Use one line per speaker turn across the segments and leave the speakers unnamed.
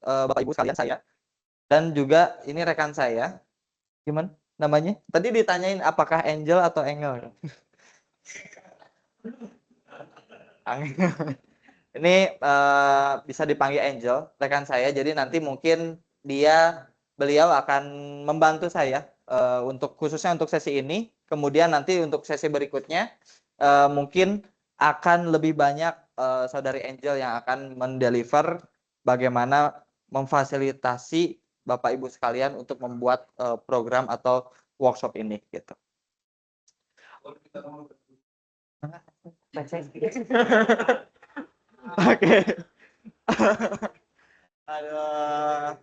Bapak Ibu sekalian saya. Dan juga ini rekan saya. Gimana namanya? Tadi ditanyain apakah Angel atau Engel. Ini bisa dipanggil Angel, rekan saya. Jadi nanti mungkin beliau akan membantu saya untuk khususnya untuk sesi ini. Kemudian nanti untuk sesi berikutnya mungkin akan lebih banyak saudari Angel yang akan mendeliver bagaimana memfasilitasi Bapak Ibu sekalian untuk membuat program atau workshop ini gitu. Oke. Aduh.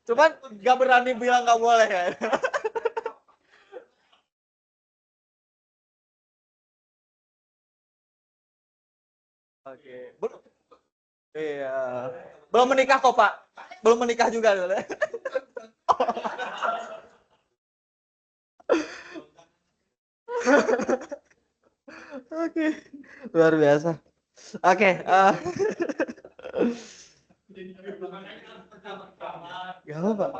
Cuman nggak berani bilang nggak boleh ya. Oke. Iya. Belum menikah kok Pak. Belum menikah juga dulu. Oke. Luar biasa. Oke. Gak apa Pak.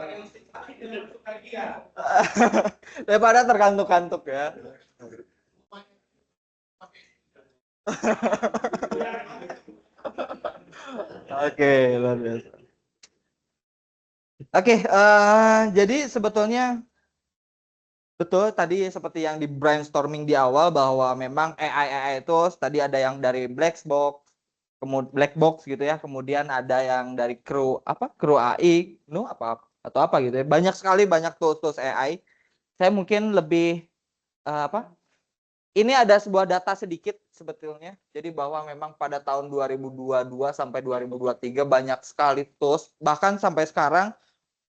Daripada terkantuk-kantuk ya. Oke, luar biasa. Oke, jadi sebetulnya betul tadi seperti yang di brainstorming di awal bahwa memang AI itu tadi ada yang dari black box gitu ya, kemudian ada yang dari kru AI, atau apa gitu ya. Banyak tools AI. Saya mungkin lebih ini ada sebuah data sedikit sebetulnya. Jadi bahwa memang pada tahun 2022 sampai 2023 banyak sekali tools, bahkan sampai sekarang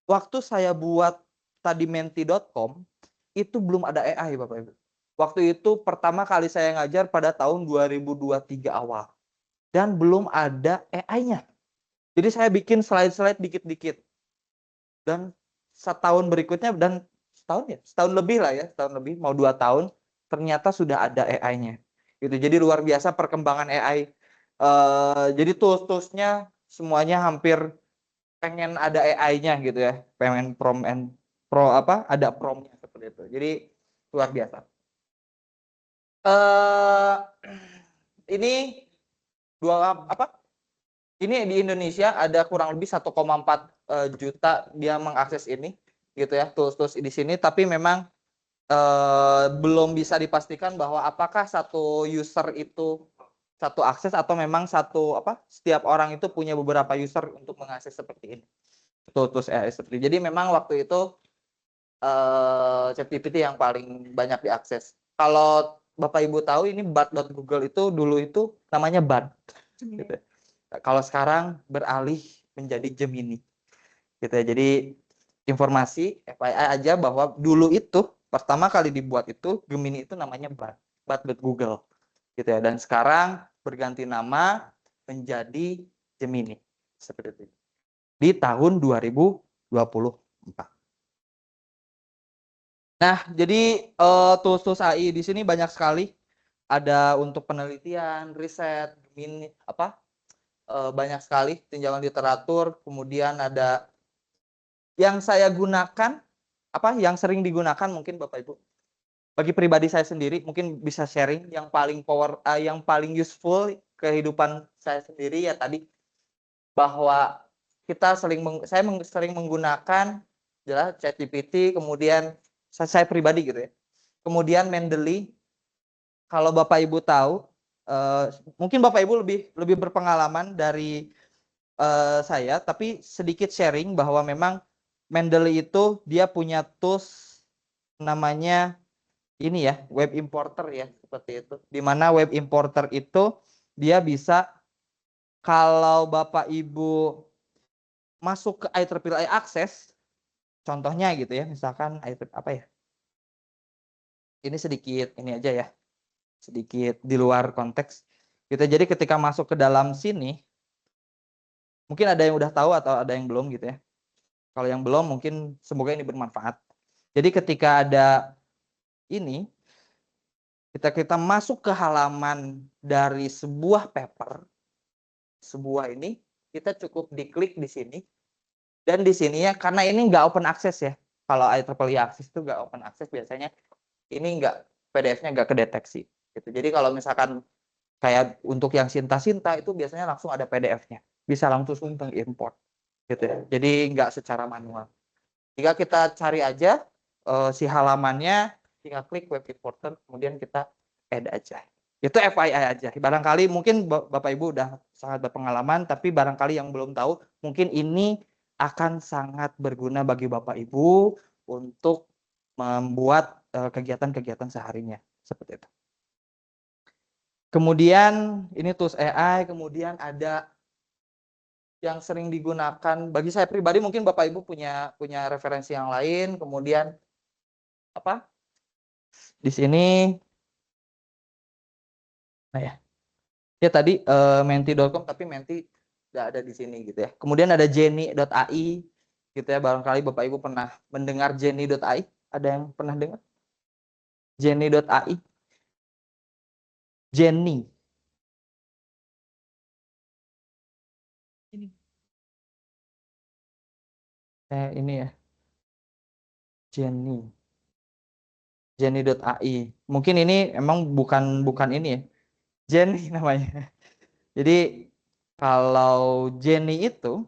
waktu saya buat tadi menti.com itu belum ada AI Bapak Ibu. Waktu itu pertama kali saya ngajar pada tahun 2023 awal. Dan belum ada AI-nya. Jadi saya bikin slide-slide dikit-dikit. Dan setahun berikutnya, dan setahun lebih lah ya, setahun lebih, mau 2 tahun, ternyata sudah ada AI-nya. Gitu. Jadi luar biasa perkembangan AI. Jadi tools-toolsnya semuanya hampir pengen ada AI-nya gitu ya. Pengen ada prompt-nya seperti itu. Jadi luar biasa. Ini ini di Indonesia ada kurang lebih 1,4 juta dia mengakses ini gitu ya, tools di sini, tapi memang belum bisa dipastikan bahwa apakah satu user itu satu akses atau memang setiap orang itu punya beberapa user untuk mengakses seperti ini. Tools AI seperti. Jadi memang waktu itu ChatGPT yang paling banyak diakses. Kalau Bapak Ibu tahu ini Bard.Google itu dulu itu namanya Bard. Gitu. Kalau sekarang beralih menjadi Gemini. Gitu ya. Jadi informasi FYI aja bahwa dulu itu pertama kali dibuat itu Gemini itu namanya Bard.Google. Gitu ya. Dan sekarang berganti nama menjadi Gemini. Seperti itu. Di tahun 2024. Nah, jadi tools AI di sini banyak sekali. Ada untuk penelitian, riset, banyak sekali tinjauan literatur. Kemudian ada yang saya gunakan, yang sering digunakan mungkin Bapak Ibu. Bagi pribadi saya sendiri mungkin bisa sharing yang paling useful kehidupan saya sendiri ya tadi bahwa saya sering menggunakan jelas ChatGPT, kemudian saya pribadi gitu ya. Kemudian Mendeley, kalau Bapak Ibu tahu, mungkin Bapak Ibu lebih berpengalaman dari saya, tapi sedikit sharing bahwa memang Mendeley itu dia punya tools namanya ini ya, web importer ya, seperti itu. Di mana web importer itu dia bisa kalau Bapak Ibu masuk ke IEEE Access, contohnya gitu ya, misalkan apa ya? Ini sedikit ini aja ya. Sedikit di luar konteks. Gitu. Jadi ketika masuk ke dalam sini, mungkin ada yang udah tahu atau ada yang belum gitu ya. Kalau yang belum mungkin semoga ini bermanfaat. Jadi ketika ada ini, kita masuk ke halaman dari sebuah paper, sebuah ini, kita cukup diklik di sini. Dan di sini ya, karena ini nggak open access ya. Kalau IEEE Access itu nggak open access, biasanya ini nggak, PDF-nya nggak kedeteksi. Gitu. Jadi kalau misalkan kayak untuk yang Sinta-Sinta itu biasanya langsung ada PDF-nya. Bisa langsung import. Gitu ya. Jadi nggak secara manual. Jika kita cari aja si halamannya, tinggal klik web importer, kemudian kita add aja. Itu FYI aja. Barangkali mungkin Bapak Ibu udah sangat berpengalaman, tapi barangkali yang belum tahu, mungkin ini akan sangat berguna bagi Bapak Ibu untuk membuat kegiatan-kegiatan seharinya. Seperti itu. Kemudian ini tools AI, kemudian ada yang sering digunakan bagi saya pribadi, mungkin Bapak Ibu punya referensi yang lain. Kemudian apa? Di sini nah ya tadi menti.com, tapi menti nggak ada di sini gitu ya. Kemudian ada jenny.ai gitu ya, barangkali Bapak Ibu pernah mendengar jenny.ai. Ada yang pernah dengar jenny.ai? Jenny ini ya, Jenny jenny.ai. Mungkin ini emang bukan ini ya, Jenny namanya. Jadi kalau Jenny itu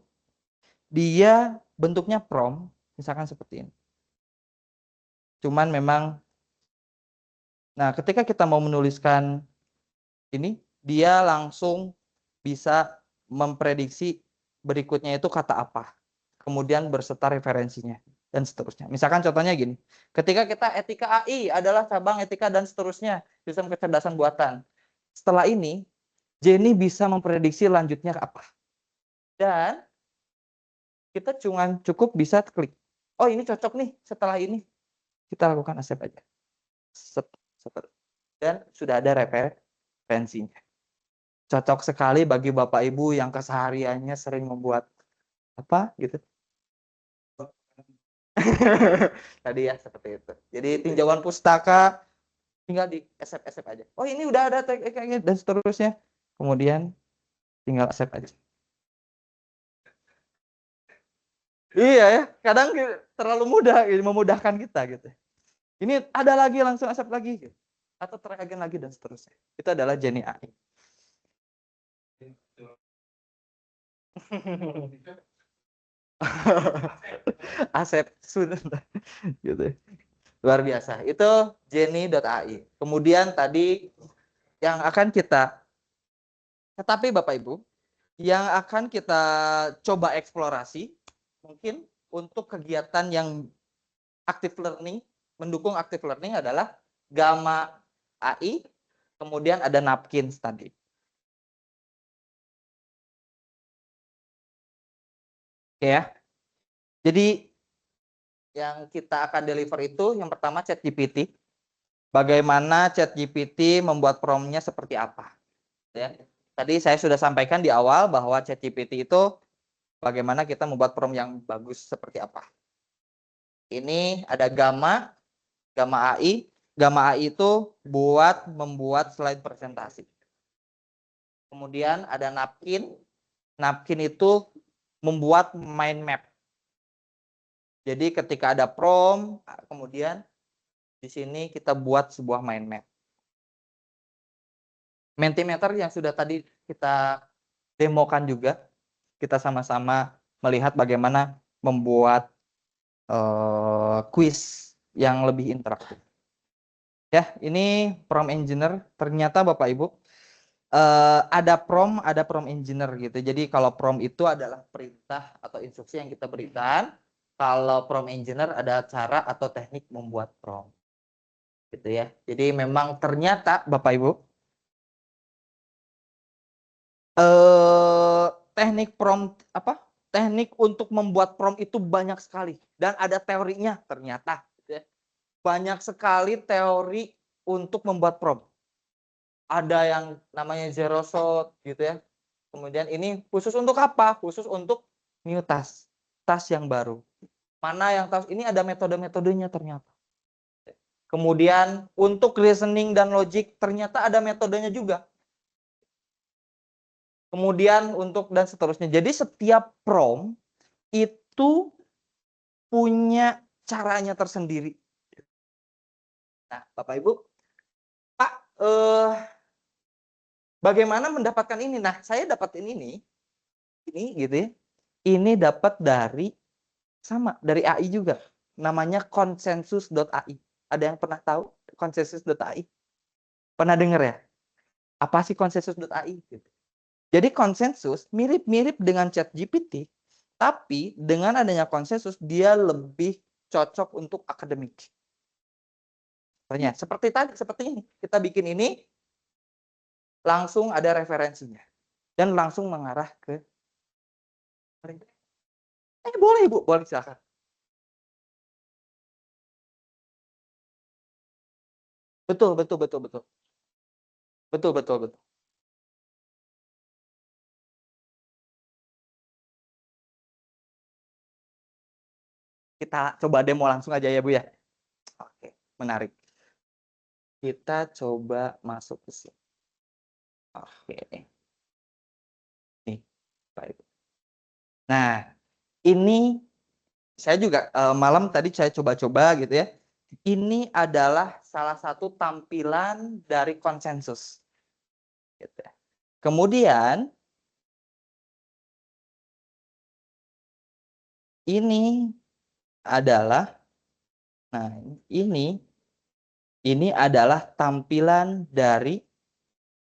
dia bentuknya prompt, misalkan seperti ini. Cuman memang, nah ketika kita mau menuliskan ini, dia langsung bisa memprediksi berikutnya itu kata apa. Kemudian berserta referensinya dan seterusnya. Misalkan contohnya gini, ketika kita etika AI adalah cabang etika dan seterusnya, sistem kecerdasan buatan. Setelah ini, Jenny bisa memprediksi lanjutnya apa. Dan kita cukup bisa klik. Oh ini cocok nih, setelah ini kita lakukan accept aja. Dan sudah ada referensinya. Cocok sekali bagi Bapak Ibu yang kesehariannya sering membuat apa gitu. Tadi ya seperti itu. Jadi tinjauan pustaka tinggal di accept aja. Oh ini udah ada kayaknya dan seterusnya. Kemudian tinggal accept aja. Iya ya, kadang terlalu mudah, memudahkan kita gitu. Ini ada lagi langsung accept lagi gitu. Atau try again lagi dan seterusnya. Itu adalah Jenny AI. Asep gitu. Luar biasa. Itu jenny.ai. Kemudian tadi yang akan kita, tetapi Bapak Ibu, yang akan kita coba eksplorasi mungkin untuk kegiatan yang active learning, mendukung active learning adalah Gamma AI, kemudian ada Napkins tadi. Oke ya. Jadi yang kita akan deliver itu yang pertama ChatGPT. Bagaimana ChatGPT membuat prompt-nya seperti apa. Ya. Tadi saya sudah sampaikan di awal bahwa ChatGPT itu bagaimana kita membuat prompt yang bagus seperti apa. Ini ada Gamma AI. Gamma AI itu membuat slide presentasi. Kemudian ada Napkin. Napkin itu membuat mind map. Jadi ketika ada prompt, kemudian di sini kita buat sebuah mind map. Mentimeter yang sudah tadi kita demokan juga, kita sama-sama melihat bagaimana membuat quiz yang lebih interaktif. Ya, ini prompt engineer. Ternyata Bapak Ibu ada prompt engineer gitu. Jadi kalau prompt itu adalah perintah atau instruksi yang kita berikan. Kalau prompt engineer ada cara atau teknik membuat prompt. Gitu ya. Jadi memang ternyata Bapak Ibu teknik prompt teknik untuk membuat prompt itu banyak sekali dan ada teorinya ternyata gitu ya. Banyak sekali teori untuk membuat prompt. Ada yang namanya zero shot gitu ya. Kemudian ini khusus untuk apa? Khusus untuk new task, task yang baru. Mana yang task ini ada metode-metodenya ternyata. Kemudian untuk reasoning dan logic ternyata ada metodenya juga. Kemudian untuk dan seterusnya. Jadi setiap prompt itu punya caranya tersendiri. Nah, Bapak Ibu, Pak, bagaimana mendapatkan ini? Nah, saya dapatin ini gitu ya. Ini dapat dari AI juga. Namanya konsensus.ai. Ada yang pernah tahu konsensus.ai? Pernah dengar ya? Apa sih konsensus.ai? Jadi konsensus mirip-mirip dengan ChatGPT, tapi dengan adanya konsensus dia lebih cocok untuk akademik. Seperti tadi, seperti ini. Kita bikin ini, langsung ada referensinya. Dan langsung mengarah ke... boleh Bu, boleh silakan. Betul. Betul. Kita coba demo langsung aja ya Bu ya. Oke, menarik. Kita coba masuk ke sini. Oke. Nih, baik. Nah, ini saya juga malam tadi saya coba-coba gitu ya. Ini adalah salah satu tampilan dari konsensus. Gitu ya. Kemudian ini adalah, nah ini adalah tampilan dari,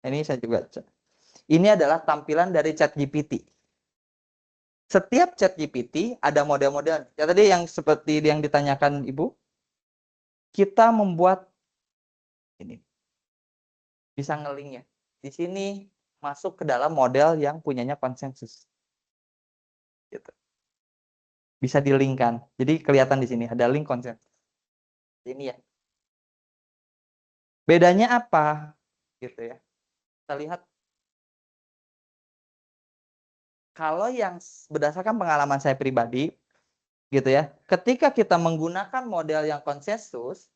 ini saya juga, ini adalah tampilan dari ChatGPT. Setiap ChatGPT ada model-model. Ya tadi yang seperti yang ditanyakan Ibu, kita membuat ini bisa nge-link ya. Di sini masuk ke dalam model yang punyanya konsensus. Gitu. Bisa di-linkkan. Jadi kelihatan di sini ada link konsensus. Ini ya. Bedanya apa? Gitu ya. Kita lihat. Kalau yang berdasarkan pengalaman saya pribadi, gitu ya. Ketika kita menggunakan model yang konsensus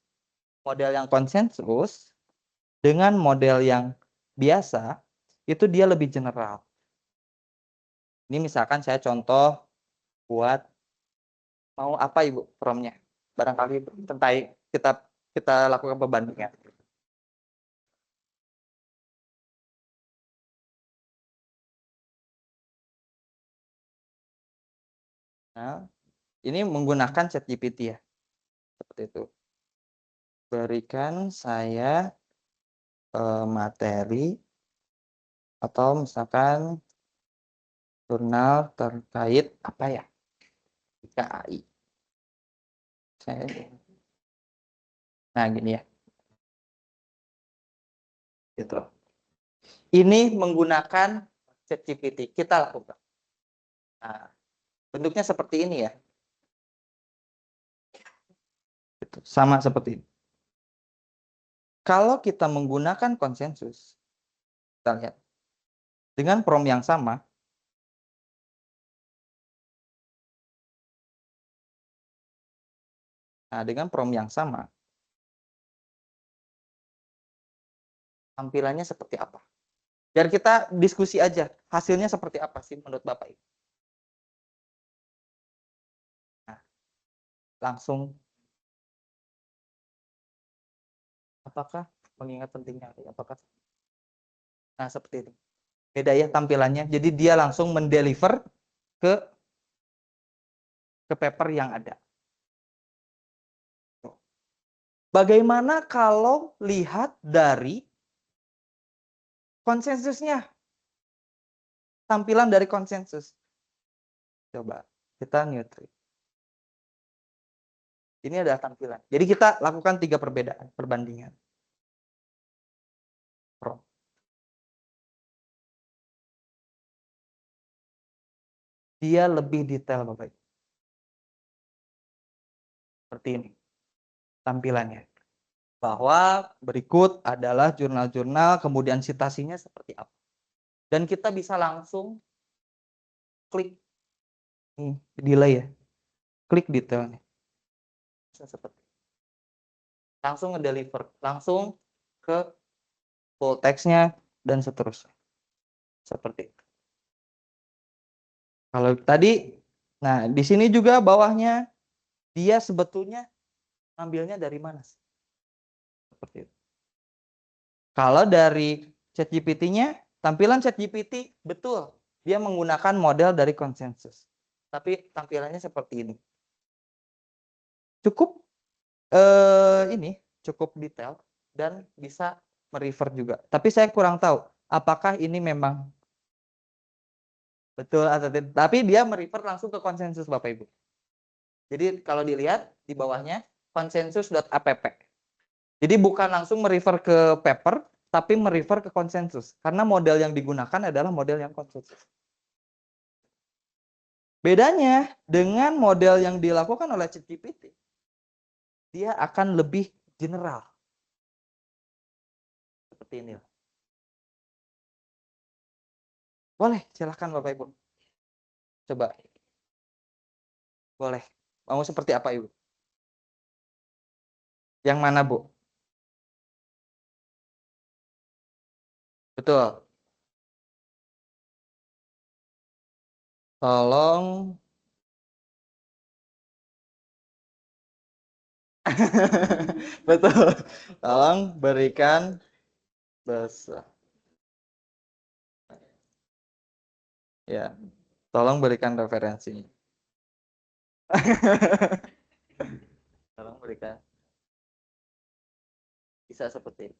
dengan model yang biasa, itu dia lebih general. Ini misalkan saya contoh buat mau apa Ibu promnya? Barangkali tentang kita lakukan perbandingan. Nah, ini menggunakan ChatGPT ya. Seperti itu. Berikan saya materi atau misalkan jurnal terkait apa ya? KAI. Nah, gini ya. Gitu. Ini menggunakan ChatGPT. Kita lakukan. Nah, bentuknya seperti ini ya. Gitu. Sama seperti ini. Kalau kita menggunakan konsensus, kita lihat. Dengan prompt yang sama, tampilannya seperti apa? Biar kita diskusi aja, hasilnya seperti apa sih menurut Bapak Ibu? Nah, langsung, apakah mengingat pentingnya? Apakah? Nah, seperti itu. Beda ya tampilannya. Jadi dia langsung mendeliver ke paper yang ada. Bagaimana kalau lihat dari konsensusnya? Tampilan dari konsensus. Coba kita newtril. Ini adalah tampilan. Jadi kita lakukan 3 perbandingan. Dia lebih detail Bapak Ibu. Seperti ini tampilannya. Bahwa berikut adalah jurnal-jurnal, kemudian citasinya seperti apa. Dan kita bisa langsung klik delay ya. Klik detailnya. Seperti langsung ngedeliver, langsung ke full text-nya dan seterusnya. Seperti itu. Kalau tadi, nah di sini juga bawahnya dia sebetulnya ngambilnya dari mana sih? Seperti itu. Kalau dari ChatGPT-nya, tampilan ChatGPT betul, dia menggunakan model dari konsensus. Tapi tampilannya seperti ini. Cukup ini cukup detail dan bisa merefer juga. Tapi saya kurang tahu apakah ini memang betul atau tidak. Tapi dia merefer langsung ke konsensus Bapak Ibu. Jadi kalau dilihat di bawahnya konsensus.app. Jadi bukan langsung merefer ke paper, tapi merefer ke konsensus. Karena model yang digunakan adalah model yang konsensus. Bedanya dengan model yang dilakukan oleh ChatGPT, dia akan lebih general. Seperti ini. Boleh, silahkan Bapak Ibu. Coba. Boleh. Mau seperti apa Ibu? Yang mana Bu? Betul. Tolong. Betul. Tolong berikan bahasa. Ya. Tolong berikan referensinya. Tolong berikan. Bisa seperti ini.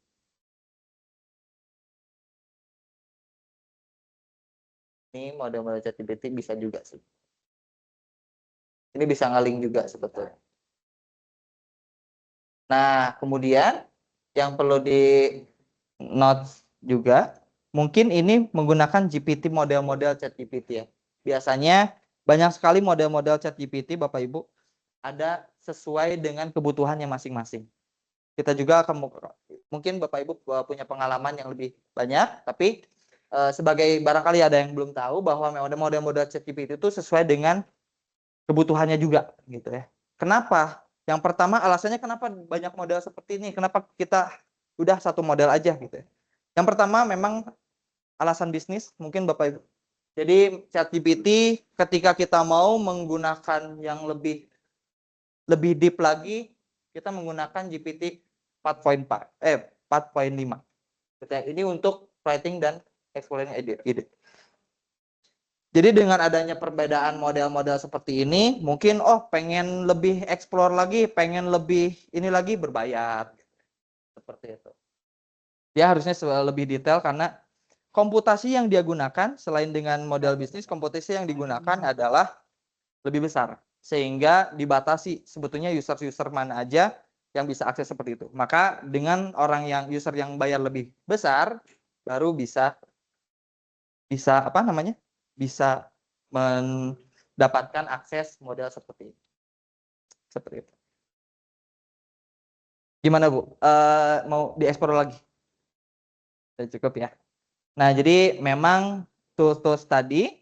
Ini model-model ChatGPT bisa juga sih. Ini bisa ngaling juga sebetulnya. Nah, kemudian yang perlu di notes juga, mungkin ini menggunakan GPT model-model ChatGPT ya. Biasanya banyak sekali model-model ChatGPT Bapak Ibu ada sesuai dengan kebutuhannya masing-masing. Kita juga akan mungkin Bapak Ibu punya pengalaman yang lebih banyak, tapi sebagai barangkali ada yang belum tahu bahwa model-model ChatGPT itu sesuai dengan kebutuhannya juga gitu ya. Kenapa? Yang pertama alasannya kenapa banyak model seperti ini? Kenapa kita udah satu model aja gitu ya. Yang pertama memang alasan bisnis mungkin Bapak Ibu. Jadi ChatGPT ketika kita mau menggunakan yang lebih deep lagi, kita menggunakan GPT 4.5. Ini untuk writing dan exploring ide. Jadi dengan adanya perbedaan model-model seperti ini, mungkin pengen lebih explore lagi, pengen lebih ini lagi berbayar. Seperti itu. Dia harusnya lebih detail karena komputasi yang dia gunakan selain dengan model bisnis, komputasi yang digunakan adalah lebih besar. Sehingga dibatasi sebetulnya user-user mana aja yang bisa akses seperti itu. Maka dengan orang yang user yang bayar lebih besar, baru bisa apa namanya? Bisa mendapatkan akses model seperti itu. Seperti itu. Gimana Bu? Mau dieksplor lagi? Sudah cukup ya. Nah, jadi memang tools-tools tadi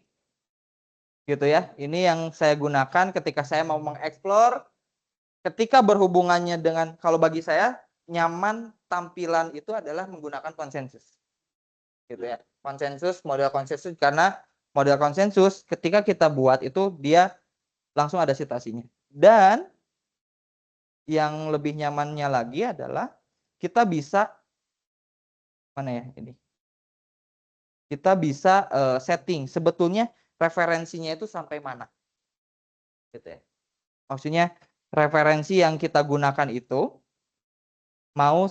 gitu ya. Ini yang saya gunakan ketika saya mau mengeksplor, ketika berhubungannya dengan, kalau bagi saya nyaman tampilan itu adalah menggunakan konsensus. Gitu ya. Konsensus, model konsensus, karena model konsensus ketika kita buat itu dia langsung ada citasinya. Dan yang lebih nyamannya lagi adalah kita bisa mana ya ini? Kita bisa setting sebetulnya referensinya itu sampai mana. Gitu ya. Maksudnya referensi yang kita gunakan itu mau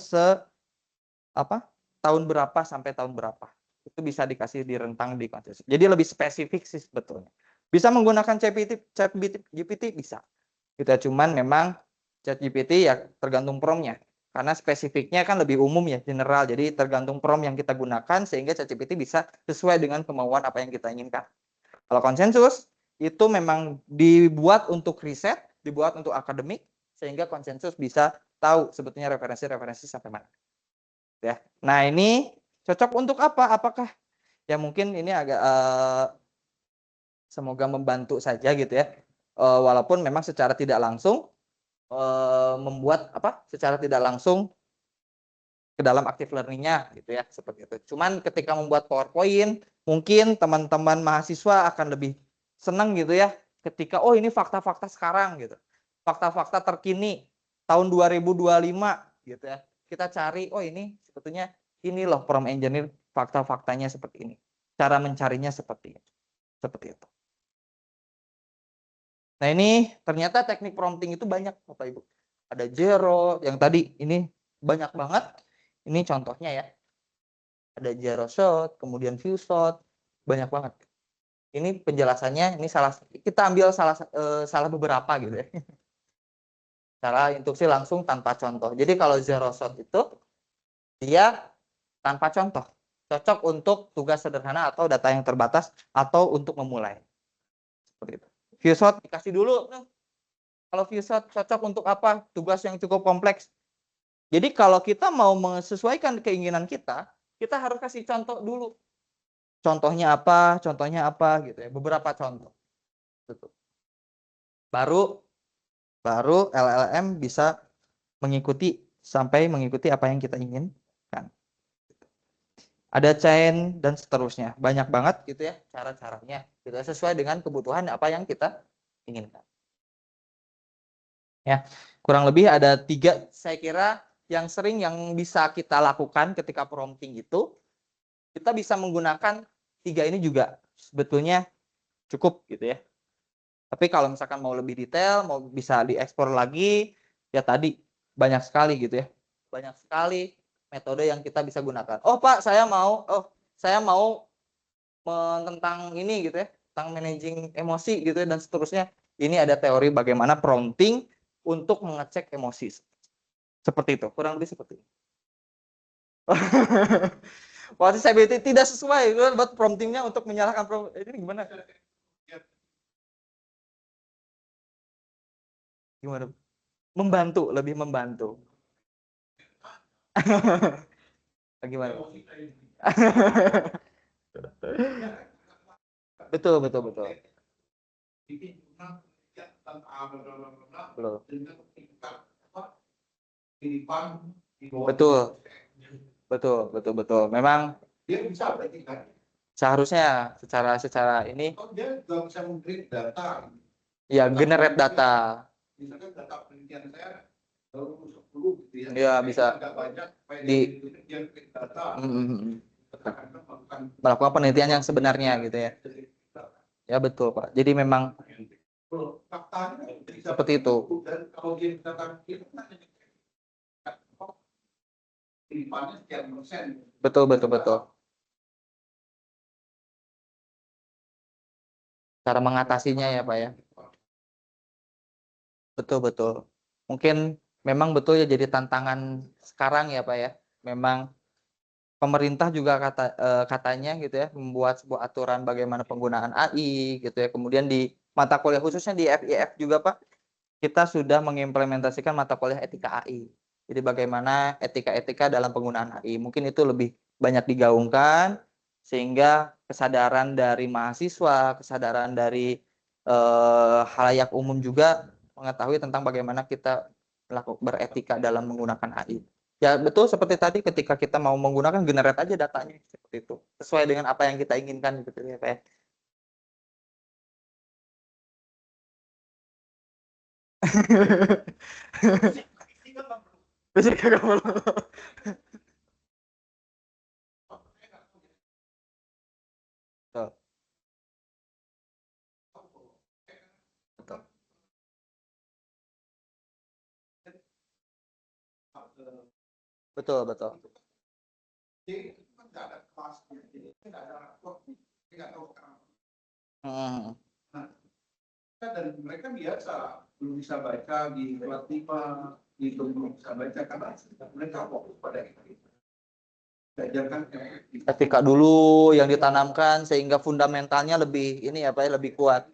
tahun berapa sampai tahun berapa. Itu bisa dikasih di rentang di konsensus. Jadi lebih spesifik sih sebetulnya. Bisa menggunakan ChatGPT bisa. Kita cuman memang ChatGPT ya tergantung prompt-nya. Karena spesifiknya kan lebih umum ya, general. Jadi tergantung prompt yang kita gunakan sehingga ChatGPT bisa sesuai dengan kemauan apa yang kita inginkan. Kalau konsensus itu memang dibuat untuk riset, dibuat untuk akademik, sehingga konsensus bisa tahu sebetulnya referensi-referensi sampai mana. Ya. Nah ini cocok untuk apa? Apakah ya mungkin ini agak semoga membantu saja gitu ya. Walaupun memang secara tidak langsung membuat apa secara tidak langsung ke dalam active learning-nya gitu ya, seperti itu. Cuman ketika membuat PowerPoint, mungkin teman-teman mahasiswa akan lebih senang gitu ya, ketika oh ini fakta-fakta sekarang gitu. Fakta-fakta terkini tahun 2025 gitu ya. Kita cari, oh ini sebetulnya ini loh prompt engineer, fakta-faktanya seperti ini. Cara mencarinya seperti itu. Seperti itu. Nah, ini ternyata teknik prompting itu banyak Bapak Ibu. Ada Zero yang tadi ini banyak banget. Ini contohnya ya. Ada Zero Shot, kemudian Few Shot, banyak banget. Ini penjelasannya, ini salah kita ambil salah beberapa gitu ya. Cara instruksi langsung tanpa contoh. Jadi kalau Zero Shot itu dia tanpa contoh. Cocok untuk tugas sederhana atau data yang terbatas atau untuk memulai. Seperti itu. Few Shot dikasih dulu. Kalau Few Shot cocok untuk apa? Tugas yang cukup kompleks. Jadi kalau kita mau menyesuaikan keinginan kita harus kasih contoh dulu. Contohnya apa? Contohnya apa gitu ya. Beberapa contoh. Gitu. Baru LLM bisa sampai mengikuti apa yang kita inginkan. Ada chain dan seterusnya. Banyak banget gitu ya cara-caranya. Gitu, sesuai dengan kebutuhan apa yang kita inginkan. Ya, kurang lebih ada 3 saya kira yang sering yang bisa kita lakukan ketika prompting itu. Kita bisa menggunakan 3 ini juga sebetulnya cukup gitu ya. Tapi kalau misalkan mau lebih detail, mau bisa diekspor lagi, ya tadi banyak sekali gitu ya. Banyak sekali metode yang kita bisa gunakan. Oh Pak, saya mau tentang ini gitu ya, tentang managing emosi gitu ya, dan seterusnya. Ini ada teori bagaimana prompting untuk mengecek emosi. Seperti itu, kurang lebih seperti itu. Waktu saya tidak sesuai buat promptingnya untuk menyalahkan ini gimana? Gimana? Membantu, lebih membantu. Gimana? Betul, betul, betul. Belum. Betul. Betul, betul, betul. Memang seharusnya secara ini ya generate data. Misalkan data penelitian saya baru 10 gitu ya. Ya, bisa di data. Melakukan penelitian yang sebenarnya gitu ya. Ya betul, Pak. Jadi memang seperti itu. Betul, betul, betul. Cara mengatasinya ya, Pak ya. Betul, betul. Mungkin memang betul ya jadi tantangan sekarang ya, Pak ya. Memang pemerintah juga katanya gitu ya membuat sebuah aturan bagaimana penggunaan AI gitu ya. Kemudian di mata kuliah khususnya di FIF juga Pak, kita sudah mengimplementasikan mata kuliah etika AI. Jadi bagaimana etika-etika dalam penggunaan AI. Mungkin itu lebih banyak digaungkan sehingga kesadaran dari mahasiswa, kesadaran dari halayak umum juga mengetahui tentang bagaimana kita beretika dalam menggunakan AI. Ya betul seperti tadi ketika kita mau menggunakan generate aja datanya seperti itu. Sesuai dengan apa yang kita inginkan gitu ya Pak. Fisik kagak perlu. Betul, betul. Betul, betul. Hmm. Dan mereka biasa belum bisa baca di kelas 5 itu belum bisa baca karena mereka fokus pada itu. Etika dulu yang ditanamkan sehingga fundamentalnya lebih ini apa ya lebih kuat.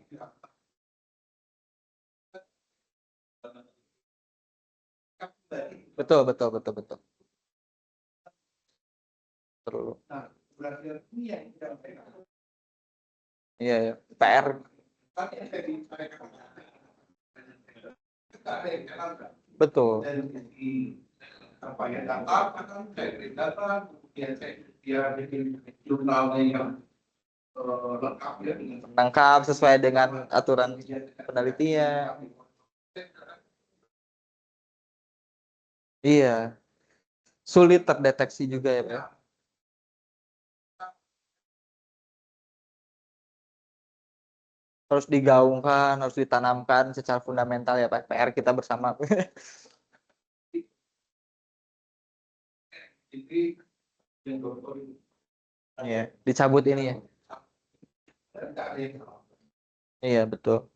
Betul, betul, betul, betul. Terus. Iya, ya. PR. Betul.
Apa ya, data kan saya kirim data, kemudian dia bikin jurnalnya yang lengkap ya,
Lengkap sesuai dengan aturan penelitian. Iya, sulit terdeteksi juga ya, Pak. Harus digaungkan, harus ditanamkan secara fundamental ya, Pak. PR kita bersama.
Jadi yang dokter itu
Iya, dicabut ini ya. Iya, betul.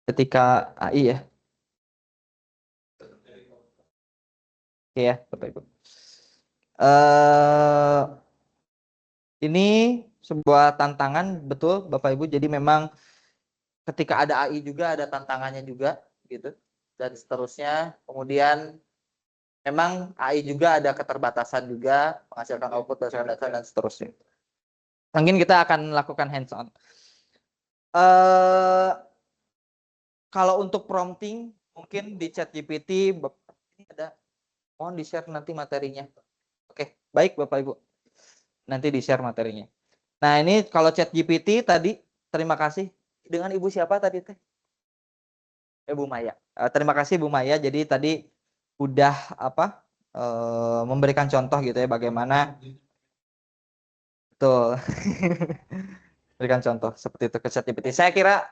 Ketika AI ya. Oke ya, Bapak Ibu. Ini sebuah tantangan, betul Bapak Ibu. Jadi memang ketika ada AI juga ada tantangannya juga gitu. Dan seterusnya. Kemudian memang AI juga ada keterbatasan juga, menghasilkan output berdasarkan data dan seterusnya. Mungkin kita akan melakukan hands on. Kalau untuk prompting mungkin di ChatGPT ini ada, mohon di share nanti materinya. Oke, baik Bapak Ibu. Nanti di share materinya. Nah ini kalau ChatGPT tadi, terima kasih. Dengan Ibu siapa tadi teh? Bu Maya. Terima kasih Bu Maya. Jadi tadi udah apa? Memberikan contoh gitu ya bagaimana. Betul. Berikan contoh seperti itu ke ChatGPT. Saya kira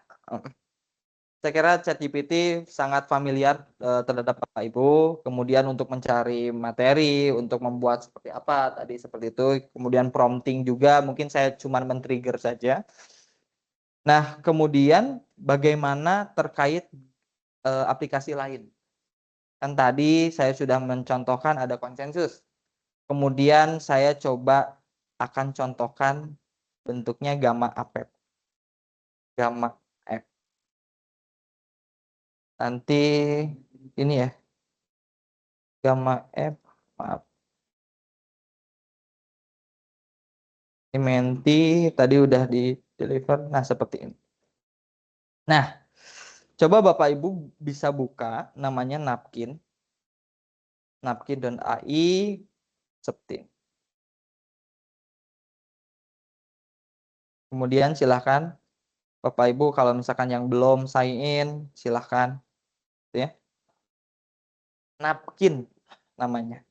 ChatGPT sangat familiar terhadap Bapak Ibu. Kemudian untuk mencari materi, untuk membuat seperti apa tadi seperti itu. Kemudian prompting juga mungkin saya cuma men-trigger saja. Nah, kemudian bagaimana terkait aplikasi lain? Kan tadi saya sudah mencontohkan ada konsensus. Kemudian saya coba akan contohkan bentuknya gamma applet. Gamma app. Nanti ini ya. Gamma app, maaf. Ini Menti tadi udah di deliver. Nah, seperti ini. Nah, coba Bapak Ibu bisa buka namanya Napkin. Napkin.ai seperti ini. Kemudian silahkan Bapak Ibu kalau misalkan yang belum sign in, silahkan ya. Napkin namanya.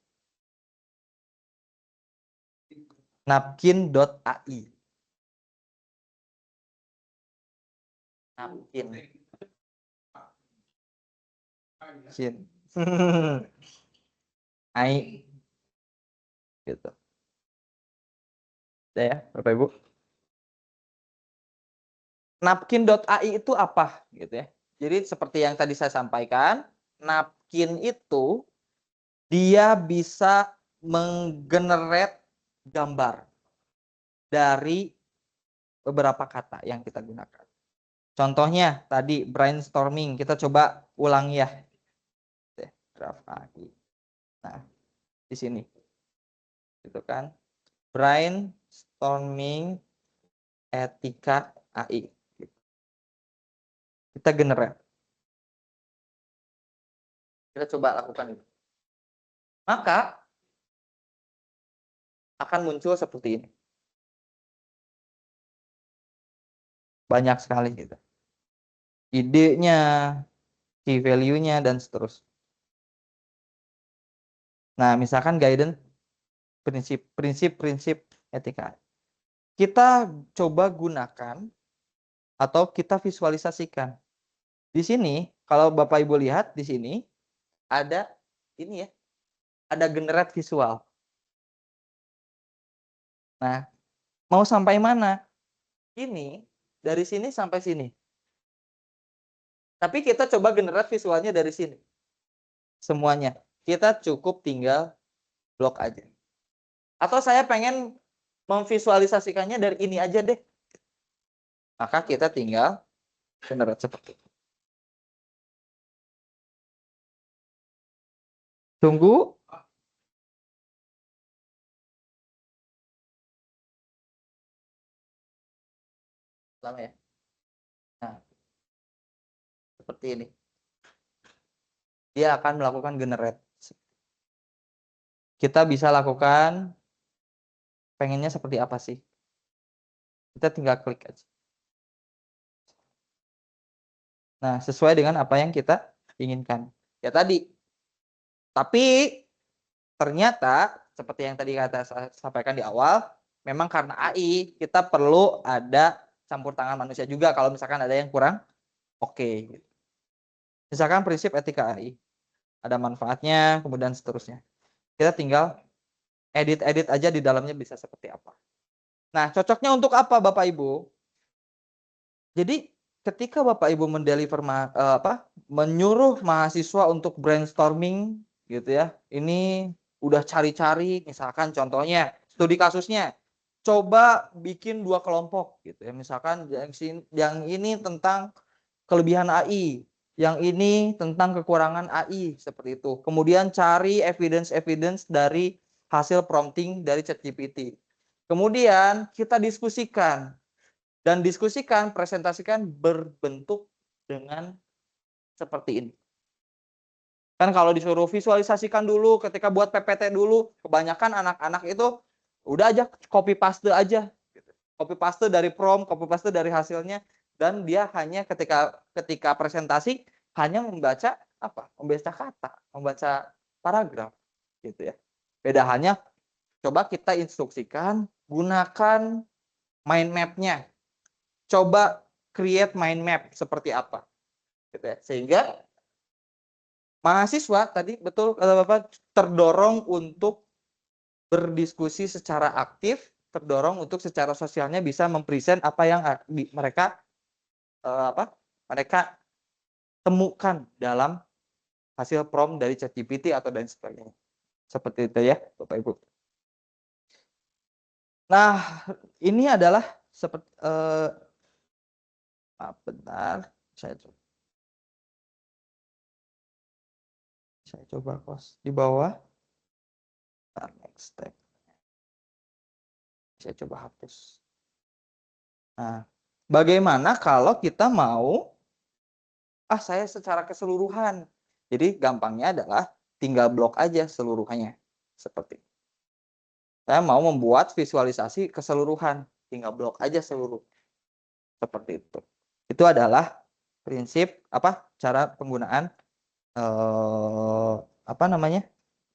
Napkin.ai. Napkin. Napkin. AI gitu. Ya, Bapak Ibu. Napkin.ai itu apa gitu ya. Jadi seperti yang tadi saya sampaikan, Napkin itu dia bisa menggenerate gambar dari beberapa kata yang kita gunakan. Contohnya tadi brainstorming, kita coba ulang ya. Draft AI. Nah, di sini. Gitu kan. Brainstorming etika AI. Kita generate. Kita coba lakukan itu. Maka akan muncul seperti ini. Banyak sekali gitu. Idenya, key value-nya, dan seterusnya. Nah, misalkan guidance prinsip etika. Kita coba gunakan atau kita visualisasikan. Di sini, kalau Bapak Ibu lihat di sini ada ini ya, ada generate visual. Nah, mau sampai mana? Ini dari sini sampai sini. Tapi kita coba generate visualnya dari sini. Semuanya. Kita cukup tinggal blok aja. Atau saya pengen memvisualisasikannya dari ini aja deh. Maka kita tinggal generate seperti itu. Tunggu. Lama ya. Nah, seperti ini. dia akan melakukan generate. Kita bisa lakukan pengennya seperti apa sih? Kita tinggal klik aja. Nah, sesuai dengan apa yang kita inginkan. Ya tadi. Tapi ternyata seperti yang tadi saya sampaikan di awal, memang karena AI kita perlu ada campur tangan manusia juga kalau misalkan ada yang kurang oke. Misalkan prinsip etika AI, ada manfaatnya, kemudian seterusnya. Kita tinggal edit-edit aja di dalamnya bisa seperti apa. Nah, cocoknya untuk apa Bapak Ibu? Jadi ketika Bapak Ibu menyuruh mahasiswa untuk brainstorming gitu ya. Ini udah cari-cari, misalkan contohnya studi kasusnya, coba bikin 2 kelompok gitu ya. Misalkan yang ini tentang kelebihan AI, yang ini tentang kekurangan AI seperti itu. Kemudian cari evidence dari hasil prompting dari ChatGPT. Kemudian kita diskusikan dan presentasikan berbentuk dengan seperti ini. Kan kalau disuruh visualisasikan dulu ketika buat PPT dulu, kebanyakan anak-anak itu udah aja copy paste aja. Copy paste dari prompt, copy paste dari hasilnya, dan dia hanya ketika presentasi hanya membaca apa? Membaca kata, membaca paragraf gitu ya. Beda hanya coba kita instruksikan gunakan mind map-nya. Coba create mind map seperti apa. Gitu ya. Sehingga mahasiswa tadi betul kata Bapak terdorong untuk berdiskusi secara aktif, terdorong untuk secara sosialnya bisa mempresent apa yang mereka mereka temukan dalam hasil prompt dari ChatGPT atau dan sebagainya. Seperti itu ya, Bapak Ibu. Nah, ini adalah seperti bentar, saya coba close di bawah. Next step. Saya coba hapus. Nah, bagaimana kalau kita mau saya secara keseluruhan. Jadi gampangnya adalah tinggal blok aja seluruhannya. Seperti saya mau membuat visualisasi keseluruhan, tinggal blok aja seluruh. Seperti itu. Itu adalah prinsip cara penggunaan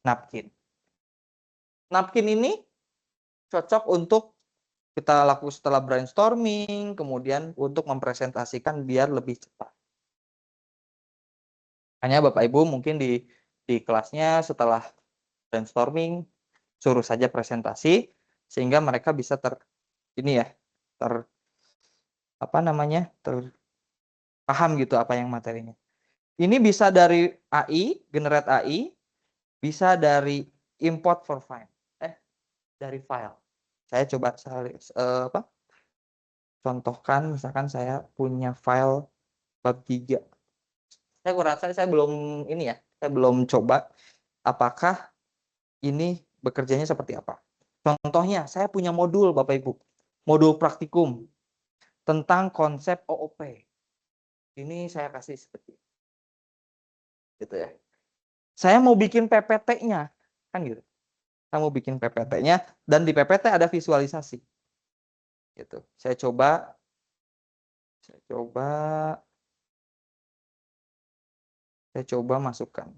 napkin. Napkin ini cocok untuk kita lakukan setelah brainstorming, kemudian untuk mempresentasikan biar lebih cepat. Hanya Bapak Ibu mungkin di kelasnya setelah brainstorming suruh saja presentasi sehingga mereka bisa terpaham gitu apa yang materinya. Ini bisa dari AI, generate AI, bisa dari import for file. Dari file. Saya coba contohkan misalkan saya punya file bab 3. Saya kurasa saya belum coba apakah ini bekerjanya seperti apa. Contohnya, saya punya modul Bapak Ibu. Modul praktikum tentang konsep OOP. Ini saya kasih seperti gitu ya. Saya mau bikin PPT-nya, kan gitu. Saya mau bikin PPT-nya dan di PPT ada visualisasi. Gitu. Saya coba masukkan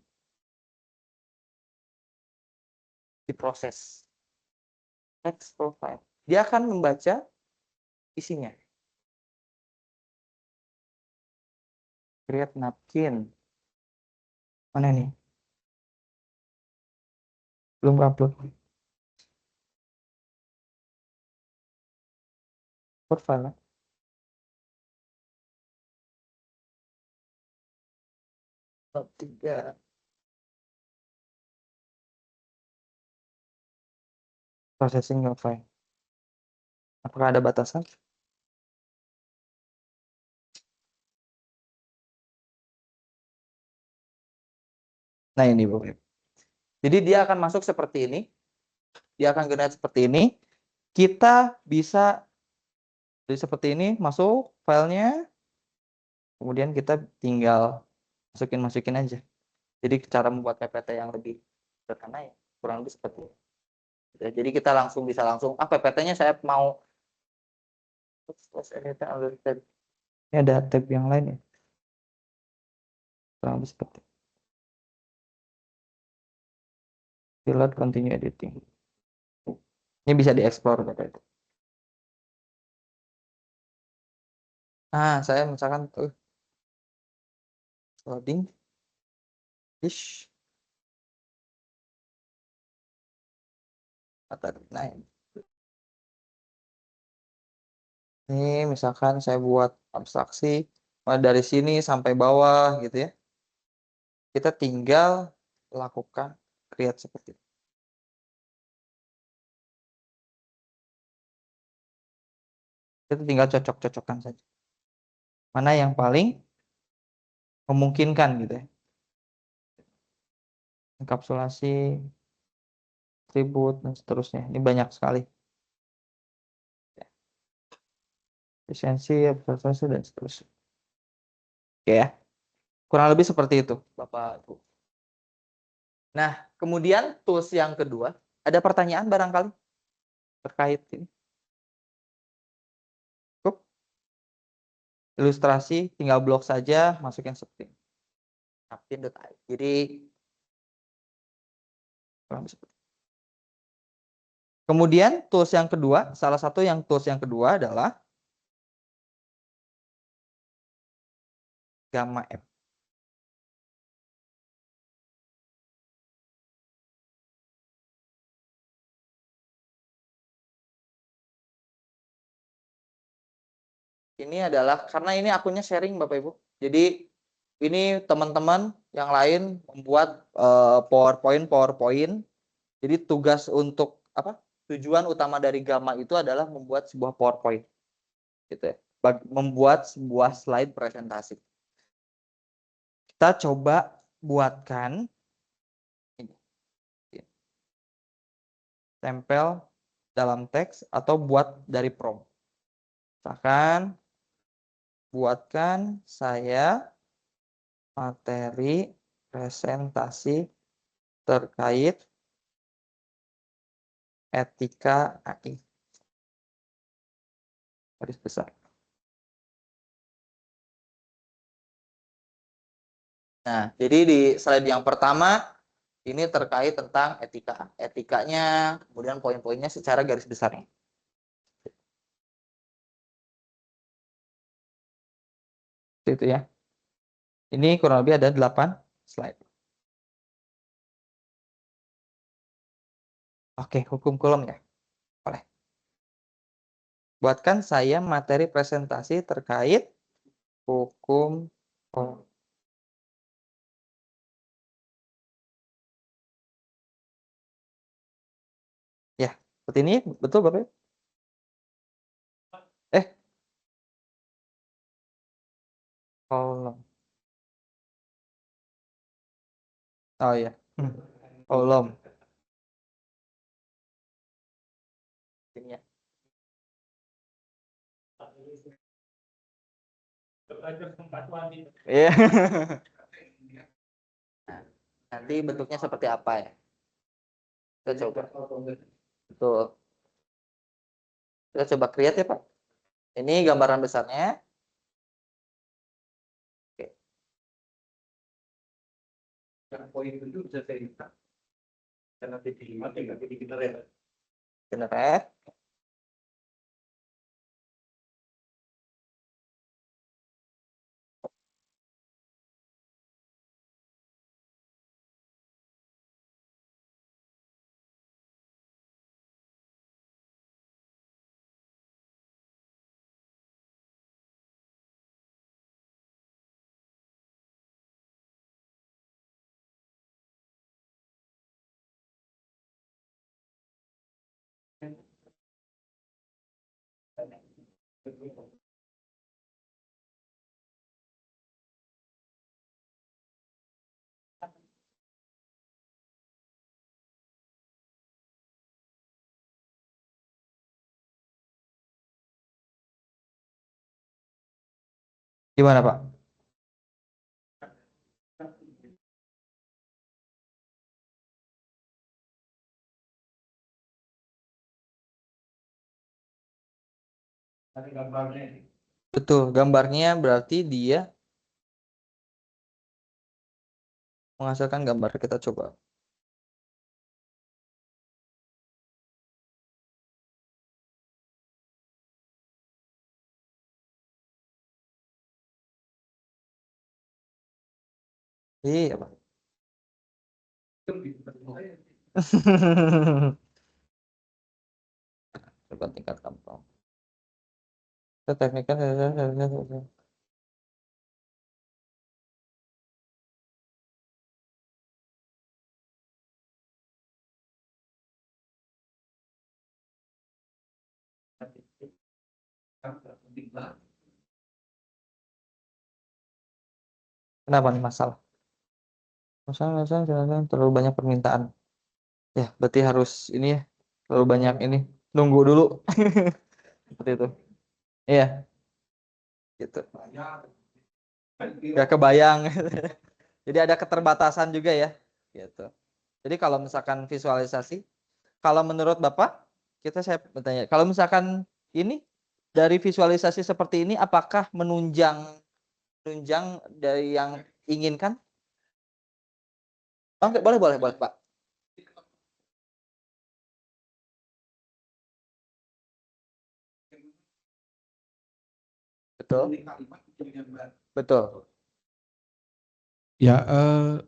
di proses text profile. Dia akan membaca isinya. Create napkin. Mana nih? Belum upload. Profile. Bab 3. Processing your file. Apakah ada batasan? Nah ini Bapak. Jadi dia akan masuk seperti ini. Dia akan generate seperti ini. Kita bisa jadi seperti ini, masuk filenya. Kemudian kita tinggal masukin aja. Jadi cara membuat PPT yang lebih sederhana ya kurang lebih seperti itu. Jadi kita bisa langsung PPT-nya saya mau ini ada tab yang lain ya. Kurang lebih seperti itu. Pilot continue editing. Ini bisa dieksplor itu. Saya misalkan tuh loading ish nah ini misalkan saya buat abstraksi dari sini sampai bawah gitu ya. Kita tinggal lakukan create seperti itu. Kita tinggal cocok-cocokkan saja. Mana yang paling memungkinkan gitu ya. Enkapsulasi, atribut, dan seterusnya. Ini banyak sekali. Efisiensi, observasi, dan seterusnya. Oke ya. Kurang lebih seperti itu, Bapak Ibu. Nah, kemudian tools yang kedua, ada pertanyaan barangkali terkait ini? Cukup? Ilustrasi, tinggal blok saja, masukin seperti ini. Jadi, kurang lebih seperti itu. Kemudian tools yang kedua, salah satu tools yang kedua adalah Gamma App. Ini adalah karena ini akunnya sharing Bapak Ibu. Jadi ini teman-teman yang lain membuat PowerPoint. Jadi tugas untuk tujuan utama dari Gamma itu adalah membuat sebuah PowerPoint. Gitu ya. Membuat sebuah slide presentasi. Kita coba buatkan ini. Tempel dalam teks atau buat dari prompt. Misalkan buatkan saya materi presentasi terkait etika AI. Garis besar. Nah, jadi di slide yang pertama ini terkait tentang etikanya, kemudian poin-poinnya secara garis besarnya. Itu ya. Ini kurang lebih ada 8 slide. Oke, hukum Coulomb ya. Boleh. Buatkan saya materi presentasi terkait hukum Coulomb. Ya, seperti ini betul Bapak? Coulomb. Oh ya. Coulomb. Ini ya. Iya. Nanti bentuknya seperti apa ya? Kita coba. Betul. Kita coba create ya Pak. Ini gambaran besarnya. Oke.
Poin itu bisa saya lihat. Karena titik 5 tinggal titik generate.
Generate. Gimana Pak?
Ada gambarnya.
Betul, gambarnya berarti dia menghasilkan gambar. Kita coba. Iya, Pak. Coba tingkat gampang. Kita tekniknya kenapa nih masalah? Masalah terlalu banyak permintaan. Ya, berarti harus ini ya, terlalu banyak ini. Nunggu dulu. Seperti itu. Iya, gitu. Gak kebayang. Jadi ada keterbatasan juga ya, gitu. Jadi kalau misalkan visualisasi, kalau menurut Bapak, saya bertanya, kalau misalkan ini dari visualisasi seperti ini, apakah menunjang dari yang inginkan? Oh, boleh, Pak. Betul, betul,
Ya,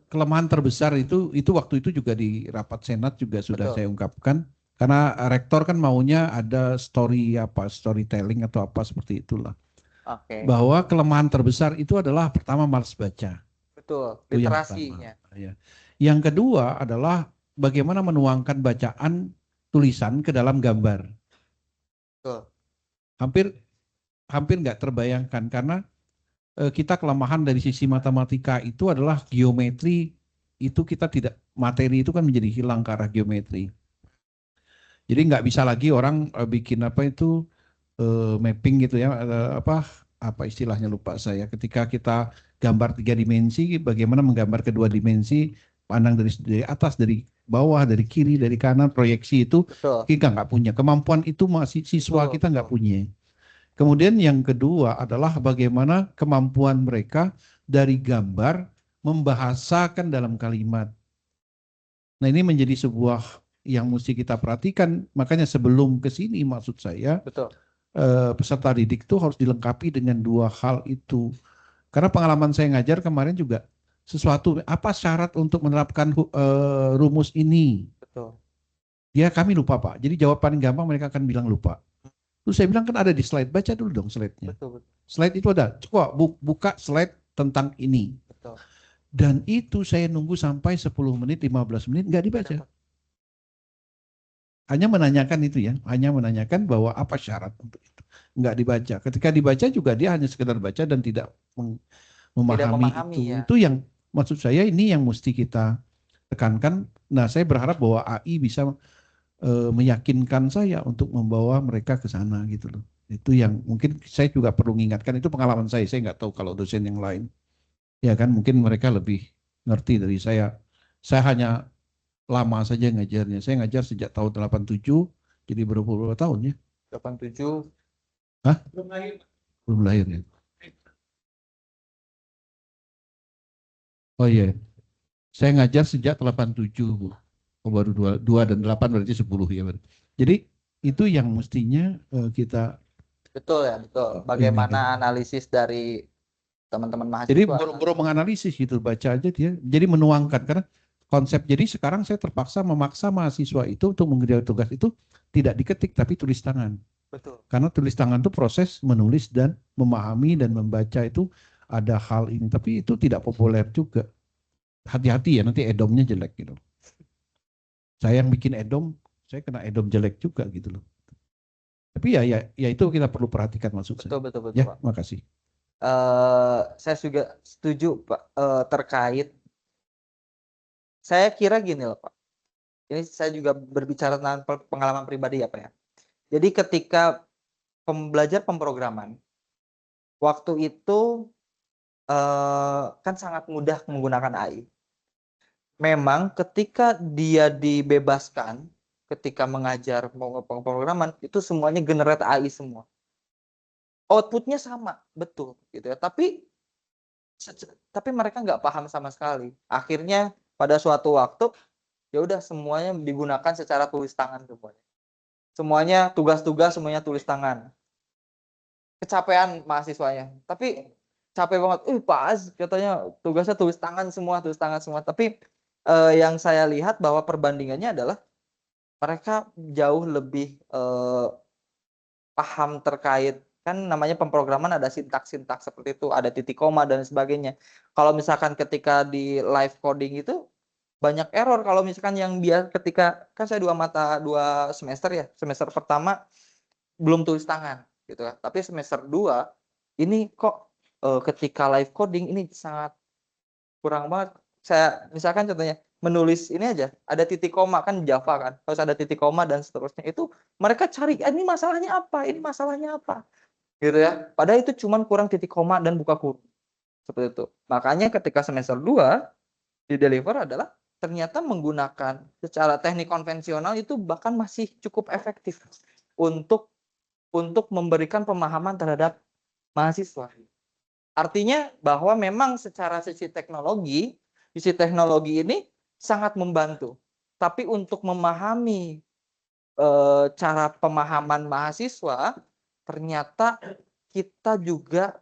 kelemahan terbesar itu waktu itu juga di rapat Senat juga sudah
betul.
saya ungkapkan. Karena rektor kan maunya ada storytelling atau apa seperti itulah.
Oke,
Bahwa kelemahan terbesar itu adalah pertama malas baca.
betul.
Itu yang pertama.
Literasinya.
Ya. Yang kedua adalah bagaimana menuangkan bacaan tulisan ke dalam gambar.
Betul,
Hampir hampir nggak terbayangkan karena kita kelemahan dari sisi matematika itu adalah geometri, itu kita tidak, materi itu kan menjadi hilang ke arah geometri. Jadi nggak bisa lagi orang bikin apa itu mapping gitu ya, apa istilahnya lupa saya. Ketika kita gambar 3 dimensi, bagaimana menggambar kedua dimensi, pandang dari atas, dari bawah, dari kiri, dari kanan, proyeksi itu
betul,
kita nggak punya. Kemampuan itu masih siswa
betul,
kita nggak
betul.
punya. Kemudian yang kedua adalah bagaimana kemampuan mereka dari gambar membahasakan dalam kalimat. Nah, ini menjadi sebuah yang mesti kita perhatikan. Makanya sebelum ke sini maksud saya
Betul.
Peserta didik itu harus dilengkapi dengan 2 hal itu. Karena pengalaman saya ngajar kemarin juga sesuatu, apa syarat untuk menerapkan rumus ini?
Betul.
Ya kami lupa Pak. Jadi jawab paling gampang mereka akan bilang lupa. Terus saya bilang kan ada di slide, baca dulu dong slide-nya.
Betul, betul,
Slide itu ada, coba buka slide tentang ini.
betul.
Dan itu saya nunggu sampai 10 menit, 15 menit, nggak dibaca. Hanya menanyakan itu ya, hanya menanyakan bahwa apa syarat untuk itu. Nggak dibaca. Ketika dibaca juga dia hanya sekedar baca dan tidak memahami itu.
Ya.
Itu yang maksud saya, ini yang mesti kita tekankan. Nah, saya berharap bahwa AI bisa meyakinkan saya untuk membawa mereka ke sana gitu loh. Itu yang mungkin saya juga perlu mengingatkan, itu pengalaman saya nggak tahu kalau dosen yang lain. Ya kan mungkin mereka lebih ngerti dari saya. Saya hanya lama saja ngajarnya. Saya ngajar sejak tahun 87, jadi berapa tahun ya?
87.
Hah?
Belum lahir.
Belum lahir ya. Oh iya. Saya ngajar sejak 87, Bu. Oh, baru 2 dan 8 berarti 10 ya. Jadi itu yang mestinya kita
Betul ya, betul.
ini
Bagaimana
gitu.
analisis dari teman-teman
Jadi
mahasiswa?
boro-boro menganalisis gitu, baca aja dia. Jadi menuangkan karena konsep. Jadi sekarang saya terpaksa memaksa mahasiswa itu untuk mengerjakan tugas itu tidak diketik tapi tulis tangan.
Betul.
Karena tulis tangan itu proses menulis dan memahami dan membaca itu ada hal ini. Tapi itu tidak populer juga. Hati-hati ya, nanti edomnya jelek gitu. Saya yang bikin edom, saya kena edom jelek juga gitu loh. Tapi ya itu kita perlu perhatikan maksud saya.
Betul, betul,
Ya,
Pak.
makasih.
Saya juga setuju, Pak, terkait. Saya kira gini loh, Pak. Ini saya juga berbicara tentang pengalaman pribadi ya, Pak ya. Jadi ketika belajar pemrograman, waktu itu kan sangat mudah menggunakan AI. Memang ketika dia dibebaskan, ketika mengajar pemrograman, itu semuanya generate AI semua. outputnya sama, betul gitu ya. Tapi mereka nggak paham sama sekali. Akhirnya pada suatu waktu ya udah semuanya digunakan secara tulis tangan semuanya. Semuanya tugas-tugas semuanya tulis tangan. Kecapean mahasiswanya. Tapi capek banget. Pak Az katanya tugasnya tulis tangan semua, tulis tangan semua. Tapi yang saya lihat bahwa perbandingannya adalah mereka jauh lebih paham terkait, kan namanya pemrograman ada sintaks-sintaks seperti itu, ada titik koma dan sebagainya. Kalau misalkan ketika di live coding itu banyak error. Kalau misalkan yang biar ketika kan saya 2 semester ya, semester pertama belum tulis tangan gitu kan. Tapi semester 2 ini kok ketika live coding ini sangat kurang banget. Saya misalkan contohnya menulis ini aja, ada titik koma kan Java kan, harus ada titik koma dan seterusnya. Itu mereka cari, ini masalahnya apa? Ini masalahnya apa? Gitu ya. Padahal itu cuma kurang titik koma dan buka kurung. Seperti itu. Makanya ketika semester 2 di deliver adalah ternyata menggunakan secara teknik konvensional itu bahkan masih cukup efektif untuk memberikan pemahaman terhadap mahasiswa. Artinya bahwa memang secara sisi teknologi ini sangat membantu. Tapi untuk memahami cara pemahaman mahasiswa, ternyata kita juga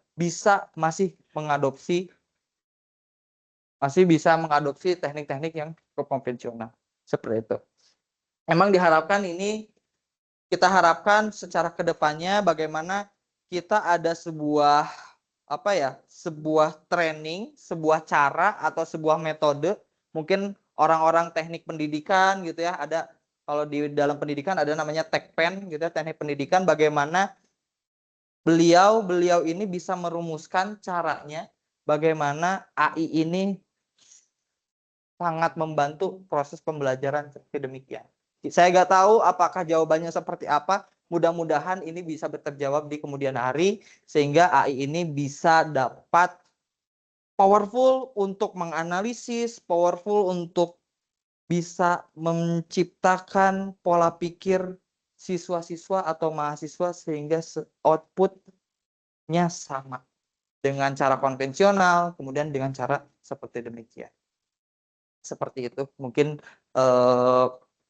masih bisa mengadopsi teknik-teknik yang konvensional. Seperti itu. Emang diharapkan ini, kita harapkan secara kedepannya bagaimana kita ada sebuah training, sebuah cara atau sebuah metode, mungkin orang-orang teknik pendidikan gitu ya, ada kalau di dalam pendidikan ada namanya Tekpen gitu ya, teknik pendidikan, bagaimana beliau ini bisa merumuskan caranya bagaimana AI ini sangat membantu proses pembelajaran seperti demikian. Saya nggak tahu apakah jawabannya seperti apa. Mudah-mudahan ini bisa terjawab di kemudian hari sehingga AI ini bisa dapat powerful untuk menganalisis, powerful untuk bisa menciptakan pola pikir siswa-siswa atau mahasiswa sehingga outputnya sama dengan cara konvensional, kemudian dengan cara seperti demikian. Seperti itu mungkin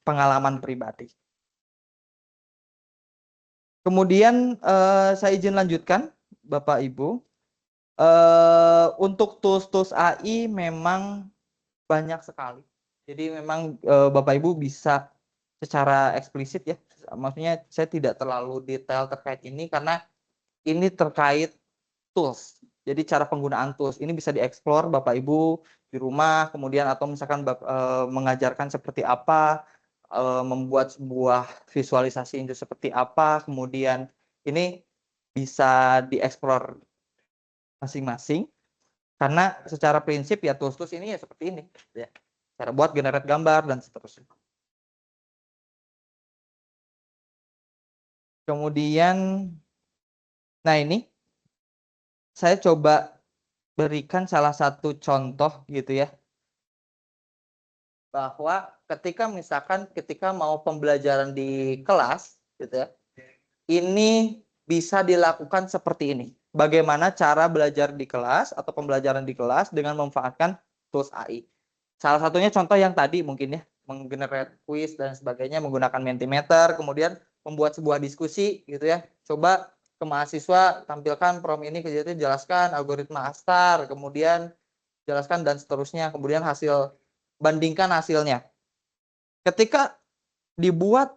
pengalaman pribadi. Kemudian saya izin lanjutkan Bapak Ibu. Untuk tools AI memang banyak sekali. Jadi memang Bapak Ibu bisa secara eksplisit ya. Maksudnya saya tidak terlalu detail terkait ini karena ini terkait tools. Jadi cara penggunaan tools ini bisa dieksplor Bapak Ibu di rumah, kemudian atau misalkan mengajarkan seperti apa, membuat sebuah visualisasi itu seperti apa, kemudian ini bisa dieksplor masing-masing. Karena secara prinsip ya tools ini ya seperti ini, ya. Cara buat generate gambar dan seterusnya. Kemudian, nah ini saya coba berikan salah satu contoh gitu ya, bahwa ketika mau pembelajaran di kelas gitu ya, ini bisa dilakukan seperti ini. Bagaimana cara belajar di kelas atau pembelajaran di kelas dengan memanfaatkan tools AI. Salah satunya contoh yang tadi mungkin ya, menggenerate quiz dan sebagainya menggunakan Mentimeter, kemudian membuat sebuah diskusi gitu ya. Coba ke mahasiswa tampilkan prompt ini, kemudian jelaskan algoritma Astar, kemudian jelaskan dan seterusnya, kemudian bandingkan hasilnya. Ketika dibuat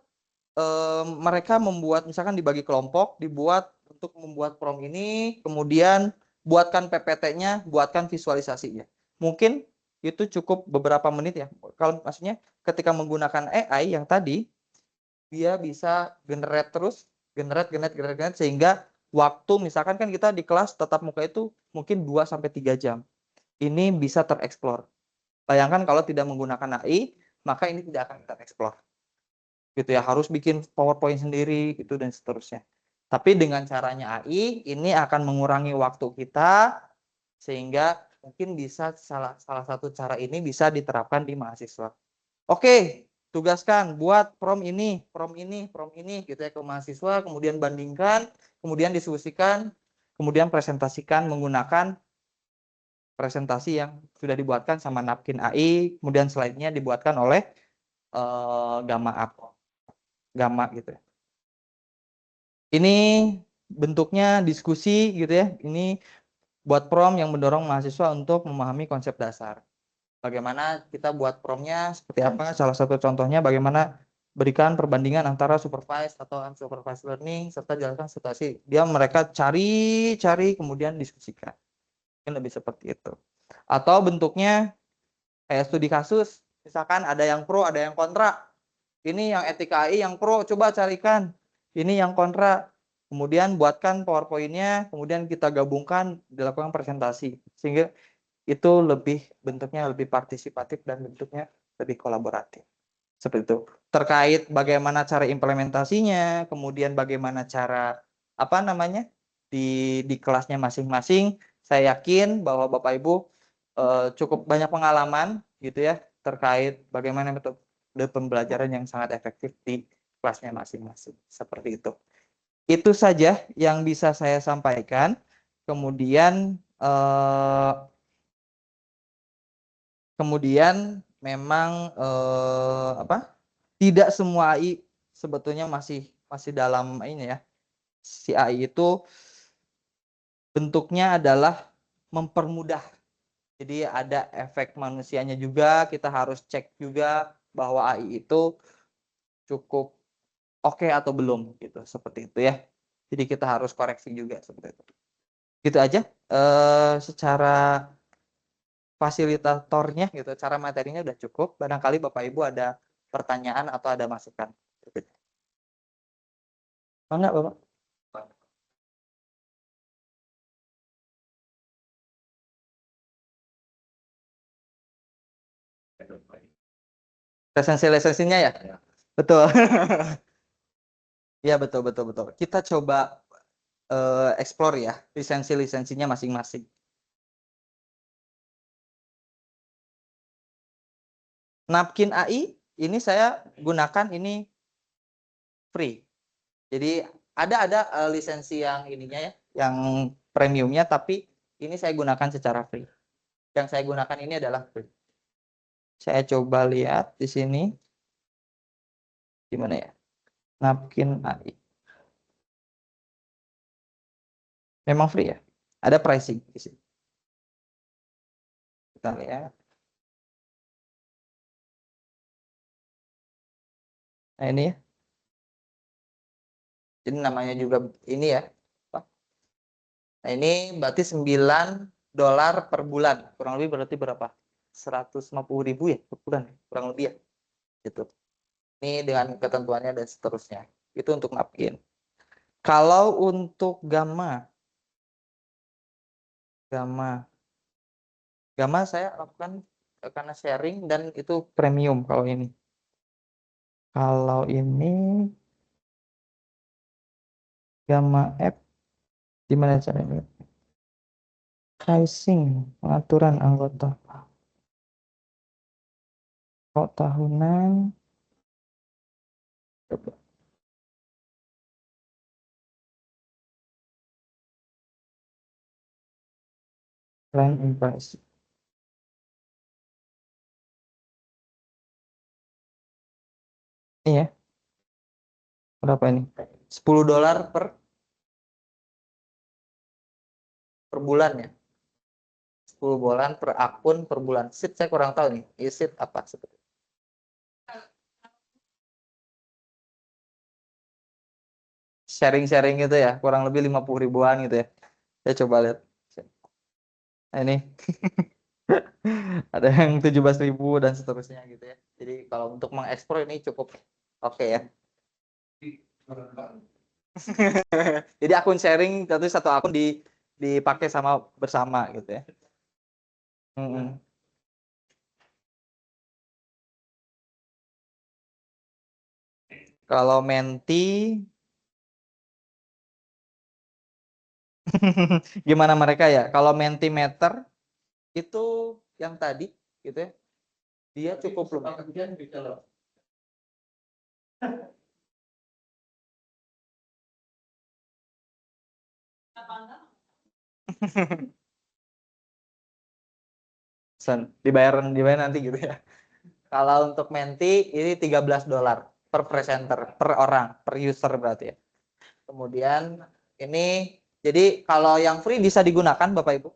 mereka membuat misalkan dibagi kelompok, dibuat untuk membuat prompt ini, kemudian buatkan PPT-nya, buatkan visualisasinya. Mungkin itu cukup beberapa menit ya. Kalau maksudnya ketika menggunakan AI yang tadi, dia bisa generate sehingga waktu misalkan kan kita di kelas tatap muka itu mungkin 2-3 jam. Ini bisa tereksplor. Bayangkan kalau tidak menggunakan AI, maka ini tidak akan tereksplor. Gitu ya, harus bikin PowerPoint sendiri gitu dan seterusnya. Tapi dengan caranya AI ini akan mengurangi waktu kita sehingga mungkin bisa salah satu cara ini bisa diterapkan di mahasiswa. Oke, tugaskan buat prompt ini gitu ya ke mahasiswa, kemudian bandingkan kemudian diskusikan, kemudian presentasikan menggunakan presentasi yang sudah dibuatkan sama Napkin AI, kemudian slide-nya dibuatkan oleh Gamma Up, Gamma gitu ya. Ini bentuknya diskusi gitu ya. Ini buat prom yang mendorong mahasiswa untuk memahami konsep dasar. Bagaimana kita buat promnya seperti apa? Salah satu contohnya bagaimana berikan perbandingan antara supervised atau unsupervised learning serta jelaskan situasi. Mereka cari kemudian diskusikan. Mungkin lebih seperti itu. Atau bentuknya kayak studi kasus. Misalkan ada yang pro, ada yang kontra. Ini yang etika AI yang pro, coba carikan. Ini yang kontra. Kemudian buatkan PowerPoint-nya, kemudian kita gabungkan, dilakukan presentasi. Sehingga itu bentuknya lebih partisipatif dan bentuknya lebih kolaboratif. Seperti itu. Terkait bagaimana cara implementasinya, kemudian bagaimana cara di kelasnya masing-masing, saya yakin bahwa Bapak Ibu cukup banyak pengalaman gitu ya terkait bagaimana metode pembelajaran yang sangat efektif di kelasnya masing-masing. Seperti itu. Itu saja yang bisa saya sampaikan. Kemudian memang tidak semua AI sebetulnya masih dalam ini ya. Si AI itu bentuknya adalah mempermudah. Jadi ada efek manusianya juga, kita harus cek juga bahwa AI itu cukup oke atau belum gitu, seperti itu ya. Jadi kita harus koreksi juga seperti itu. Gitu aja secara fasilitatornya gitu, cara materinya udah cukup. Barangkali Bapak Ibu ada pertanyaan atau ada masukan. Enggak, Bapak? Lisensinya ya? Betul. Iya, betul. Kita coba explore ya lisensinya masing-masing. Napkin AI ini saya gunakan ini free. Jadi ada lisensi yang ininya ya, yang premiumnya, tapi ini saya gunakan secara free. Yang saya gunakan ini adalah free. Saya coba lihat di sini. Gimana ya? Napkin AI. Memang free ya? Ada pricing di sini. Kita lihat. Nah ini ya. Jadi namanya juga ini ya. Nah ini berarti $9 per bulan. Kurang lebih berarti berapa? 150.000 ya per bulan. Kurang lebih ya. Gitu. Ini dengan ketentuannya dan seterusnya. Itu untuk napkin. Kalau untuk gamma saya lakukan karena sharing dan itu premium kalau ini. Kalau ini Gamma app gimana caranya? Pricing, pengaturan anggota. Kok tahunan? Coba. Plan in price. Ini ya. Berapa ini? $10 per bulan ya. 10 bulan per akun per bulan. Seat saya kurang tahu nih. Seat apa seperti. Sharing-sharing gitu ya. Kurang lebih 50 ribuan gitu ya. Saya coba lihat. Nah, ini ada yang 17.000 dan seterusnya gitu ya. Jadi kalau untuk mengekspor ini cukup oke ya. Jadi akun sharing satu akun dipakai bersama gitu ya. Kalau Menti gimana mereka ya? Kalau Mentimeter itu yang tadi gitu ya. Dia cukup belum. Dibayar nanti gitu ya. Kalau untuk Menti ini $13 per presenter, per orang, per user berarti ya. Kemudian ini, jadi kalau yang free bisa digunakan Bapak Ibu.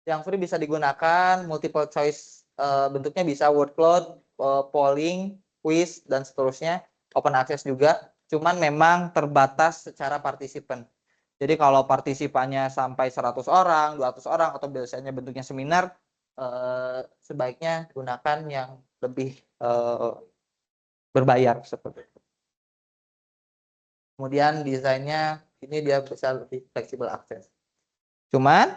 Yang free bisa digunakan, multiple choice bentuknya bisa word cloud, polling, quiz, dan seterusnya. Open access juga, cuman memang terbatas secara partisipan. Jadi kalau partisipannya sampai 100 orang, 200 orang, atau biasanya bentuknya seminar, sebaiknya gunakan yang lebih berbayar seperti itu. Kemudian desainnya ini dia bisa lebih fleksibel akses. Cuman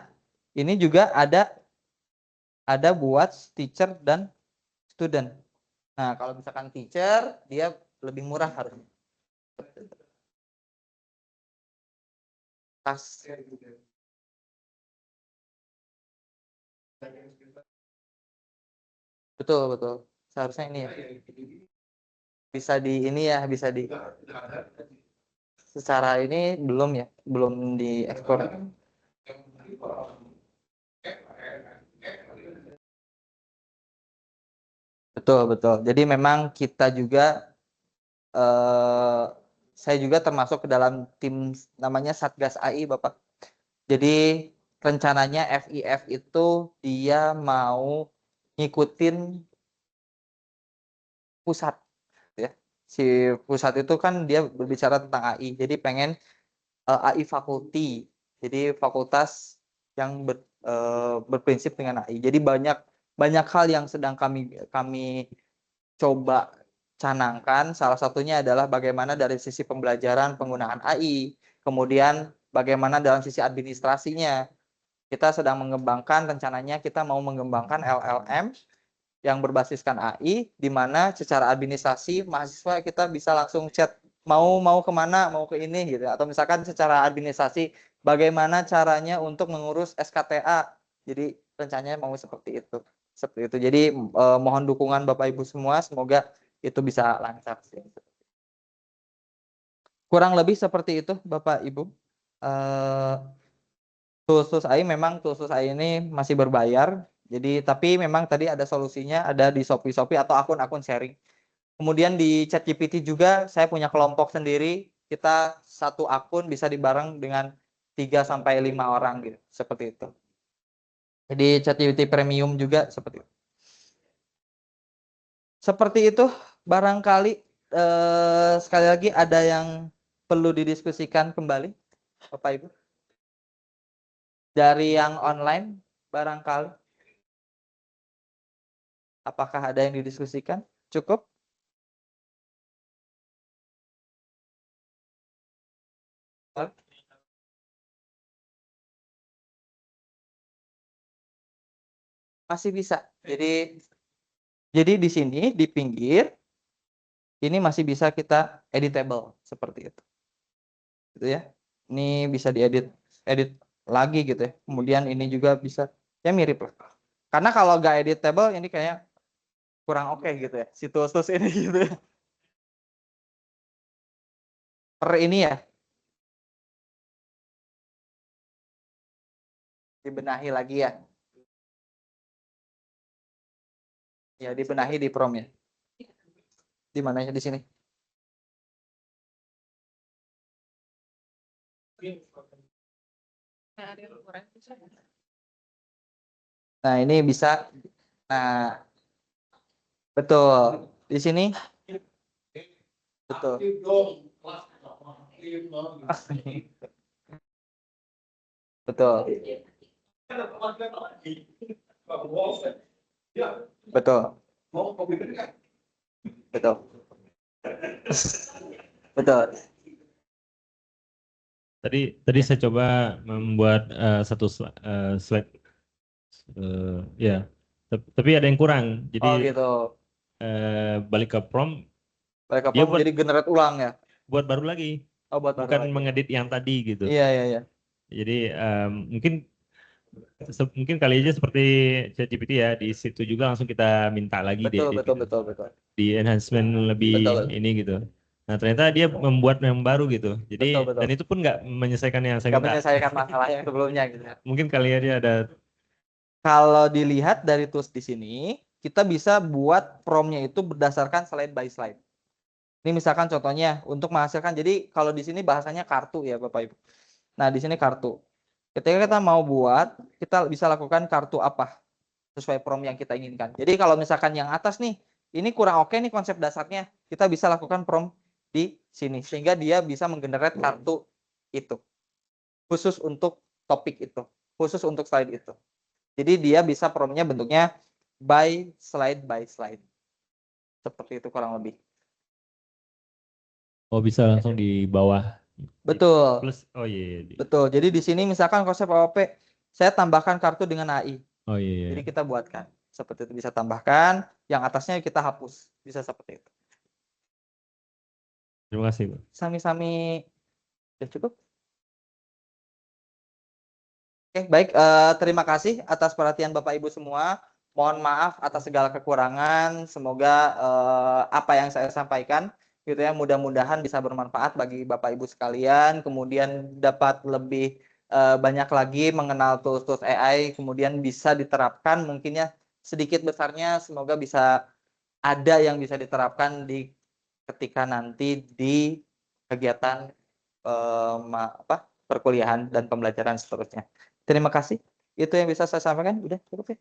ini juga ada buat teacher dan student. Nah, kalau misalkan teacher dia lebih murah harusnya. Tas. Betul. Seharusnya ini ya. Bisa di ini ya, bisa di secara ini belum ya, belum diekspor. Betul. Jadi memang kita juga saya juga termasuk ke dalam tim namanya Satgas AI, Bapak. Jadi rencananya FIF itu dia mau ngikutin pusat ya. Si pusat itu kan dia berbicara tentang AI. Jadi pengen AI fakulti. Jadi fakultas yang berprinsip dengan AI. Jadi banyak hal yang sedang kami coba canangkan. Salah satunya adalah bagaimana dari sisi pembelajaran penggunaan AI, kemudian bagaimana dalam sisi administrasinya. Kita sedang mengembangkan, rencananya kita mau mengembangkan LLM yang berbasiskan AI, di mana secara administrasi mahasiswa kita bisa langsung chat mau kemana, mau ke ini gitu. Atau misalkan secara administrasi bagaimana caranya untuk mengurus SKTA. Jadi rencananya mau seperti itu. Jadi mohon dukungan Bapak Ibu semua, semoga itu bisa lancar. Kurang lebih seperti itu Bapak Ibu. Tools AI memang tools AI ini masih berbayar. Jadi tapi memang tadi ada solusinya, ada di Shopee atau akun-akun sharing. Kemudian di ChatGPT juga saya punya kelompok sendiri. Kita satu akun bisa dibareng dengan 3 sampai 5 orang gitu, seperti itu. Jadi ChatGPT Premium juga seperti itu. Seperti itu, barangkali sekali lagi ada yang perlu didiskusikan kembali, Bapak Ibu. Dari yang online, barangkali. Apakah ada yang didiskusikan? Cukup? Masih bisa. Jadi di sini, di pinggir, ini masih bisa kita editable, seperti itu. Gitu ya. Ini bisa diedit lagi gitu ya. Kemudian ini juga bisa, ya mirip lah. Karena kalau nggak editable, ini kayak kurang oke gitu ya. Si tools ini gitu ya. Per ini ya. Dibenahi lagi ya. Ya, dibenahi di prom ya. Di mananya di sini? Nah, ini bisa. Nah, betul. Di sini. Betul. Betul. Betul. Betul. Betul.
Tadi saya coba membuat satu slide, ya, tapi ada yang kurang. Jadi
Oh gitu.
balik ke prompt,
Balik
dia
apa jadi generate ulang ya?
buat baru lagi,
Oh, buat baru
bukan
lagi.
mengedit yang tadi gitu.
Iya.
Jadi mungkin kali aja seperti ChatGPT ya, di situ juga langsung kita minta lagi
Betul.
di enhancement lebih
Betul.
ini gitu. Nah ternyata dia membuat yang baru gitu. Jadi
Betul, betul.
dan itu pun nggak menyelesaikan yang saya
Nggak
minta.
menyelesaikan masalah yang sebelumnya gitu ya.
Mungkin kali ya dia ada.
Kalau dilihat dari tools di sini, kita bisa buat prompt-nya itu berdasarkan slide by slide. Ini misalkan contohnya untuk menghasilkan, jadi kalau di sini bahasanya kartu ya Bapak Ibu. Nah di sini kartu. Ketika kita mau buat, kita bisa lakukan kartu apa sesuai prompt yang kita inginkan. Jadi kalau misalkan yang atas nih, ini kurang oke nih konsep dasarnya, kita bisa lakukan prompt di sini sehingga dia bisa menggenerate kartu itu khusus untuk topik itu, khusus untuk slide itu. Jadi dia bisa prompt-nya bentuknya by slide. Seperti itu kurang lebih.
Oh bisa langsung di bawah.
Betul.
Plus oh iya.
Betul. Jadi di sini misalkan konsep AOP, saya tambahkan kartu dengan AI.
Oh iya.
Jadi kita buatkan. Seperti itu bisa tambahkan, yang atasnya kita hapus. Bisa seperti itu.
Terima kasih, Pak.
Sami-sami. Sudah cukup? Oke, baik. Terima kasih atas perhatian Bapak Ibu semua. Mohon maaf atas segala kekurangan. Semoga apa yang saya sampaikan gitu ya, mudah-mudahan bisa bermanfaat bagi Bapak Ibu sekalian. Kemudian dapat lebih banyak lagi mengenal tools-tools AI. Kemudian bisa diterapkan mungkin ya sedikit besarnya. Semoga bisa ada yang bisa diterapkan di ketika nanti di kegiatan perkuliahan dan pembelajaran seterusnya. Terima kasih. Itu yang bisa saya sampaikan. Udah cukup ya.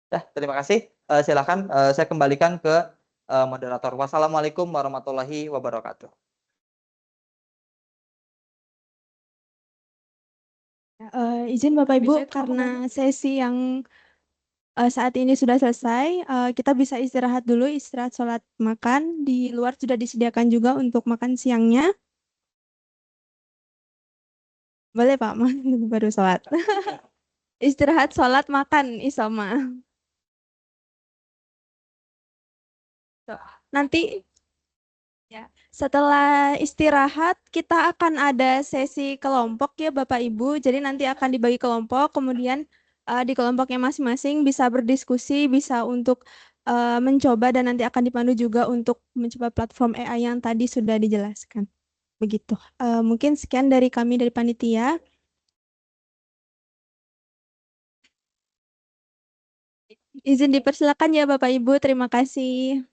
Dah, terima kasih. Silakan saya kembalikan ke moderator. Wassalamualaikum warahmatullahi wabarakatuh.
Izin Bapak Ibu, karena sesi yang saat ini sudah selesai, kita bisa istirahat dulu, istirahat sholat makan. Di luar sudah disediakan juga untuk makan siangnya. Boleh Pak, baru sholat. Istirahat sholat makan isoma. Tuh, nanti ya, setelah istirahat kita akan ada sesi kelompok ya Bapak Ibu. Jadi nanti akan dibagi kelompok, kemudian di kelompoknya masing-masing bisa berdiskusi, bisa untuk mencoba dan nanti akan dipandu juga untuk mencoba platform AI yang tadi sudah dijelaskan. Begitu. Mungkin sekian dari kami dari panitia. Izin dipersilakan ya Bapak Ibu. Terima kasih.